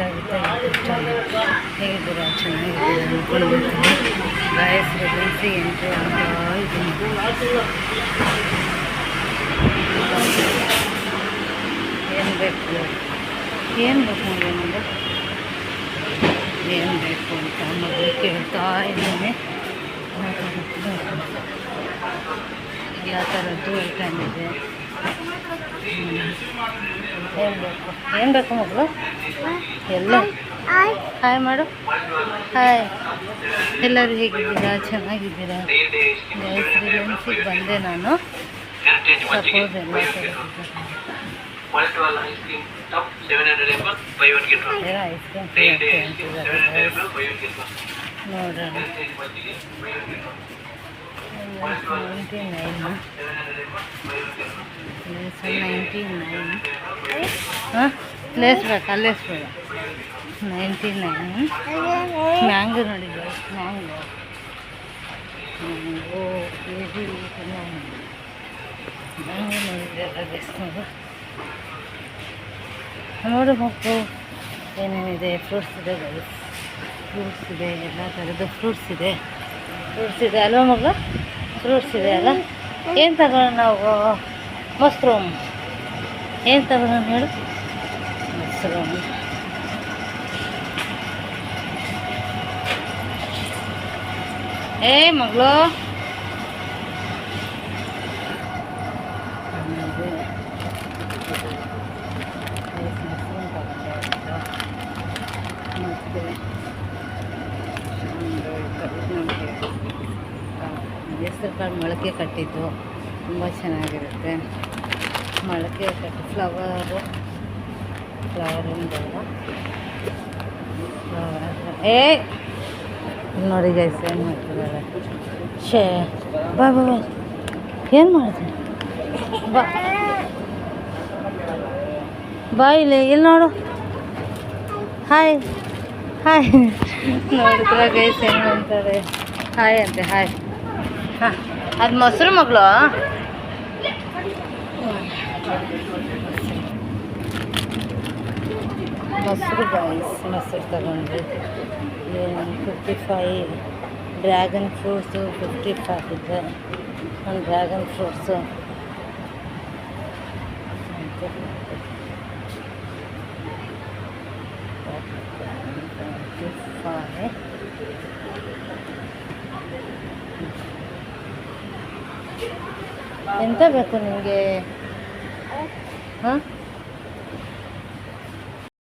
ಆಗುತ್ತೆ ಹೇಗಿದ್ದೀರಾ ಚೆನ್ನಾಗಿದ್ದೀರಾ ಅಂದ್ಕೊಂಡಿರ್ತೀನಿ ಗಾಯಸ್ ರೆಸಿಡೆನ್ಸಿ ಎಂಟ್ರಿ ಆಗ್ತಾ ಇದ್ದೀನಿ ಏನು ಬೇಕು ನನಗೆ ಏನು ಬೇಕು ಅಂತ ಮಗಳು ಕೇಳ್ತಾ ಇದ್ದೀನಿ ಎಲ್ಲ ಥರದ್ದು ವೆಲ್ಕಮ್ ಇದೆ ಏನು ಬೇಕು ಮಗಳು ಎಲ್ಲ ಹಾಯ್ ಮಾಡು ಹಾಯ್ ಎಲ್ಲರೂ ಹೇಗಿದ್ದೀರಾ ಚೆನ್ನಾಗಿದ್ದೀರಾ ಗೈಸ್ ರಿಲಯನ್ಸಿಗೆ ಬಂದೆ ನಾನು ಸಪೋಸ್ ಎಲ್ಲ ಐಸ್ ಕ್ರೀಮ್ ನೋಡೋಣ 99 ಹಾಂ ಲೇಸ್ ಬೇಕಾ ಲೇಸ್ ಬೇಡ 99 ಮ್ಯಾಂಗೋ ನೋಡಿ ಮ್ಯಾಂಗೋ ಕೆ ಜಿ ಮ್ಯಾಂಗೋ ನೋಡಿದ್ರೆ ಎಲ್ಲ ನೋಡು ಮಕ್ಕಳು ಏನೇನಿದೆ ಫ್ರೂಟ್ಸ್ ಇದೆ ಗೈಸ್ ಫ್ರೂಟ್ಸ್ ಇದೆ ಎಲ್ಲ ಥರದ್ದು ಫ್ರೂಟ್ಸ್ ಇದೆ ಅಲ್ವಾ ಮಗಳು ಫ್ರೂಟ್ಸ್ ಇದೆ ಅಲ್ಲ ಏನು ತಗೋಣ ನಾವು ಮಶ್ರೂಮ್ ಏನು ತಗೋಣ ಹೇಳು ಮಶ್ರೂಮ್ ಏ ಮಗಳು ಹೆಸರು ಕಾಳು ಮೊಳಕೆ ಕಟ್ಟಿದ್ದು ತುಂಬ ಚೆನ್ನಾಗಿರುತ್ತೆ ಮೊಳಕೆ ಕಟ್ಟಿ ಫ್ಲವರು ಏ ನೋಡಿ ಗೈಸ್ ಏನು ಮಾಡ್ತಿದ್ದಾರೆ ಶೇ ಬಾ ಏನು ಮಾಡ್ತೀನಿ ಬಾ ಇಲ್ಲಿ ನೋಡು ಹಾಯ್ ನೋಡಿದ್ರೆ ಗೈಸ್ ಏನು ಅಂತಾರೆ ಹಾಯ್ ಅಂತೆ ಹಾಯ್ ಹಾಂ ಅದು ಮೊಸರು ಮಗಳು ಮೊಸರು ಗೈಸ್ ಮೊಸರು ತಗೊಂಡ್ರಿ 55 ಡ್ರ್ಯಾಗನ್ ಫ್ರೂಟ್ಸು 55 ಇದೆ ಒಂದು ಡ್ರ್ಯಾಗನ್ ಫ್ರೂಟ್ಸು ಎಂತ ಬೇಕು ನಿಮಗೆ ಹಾಂ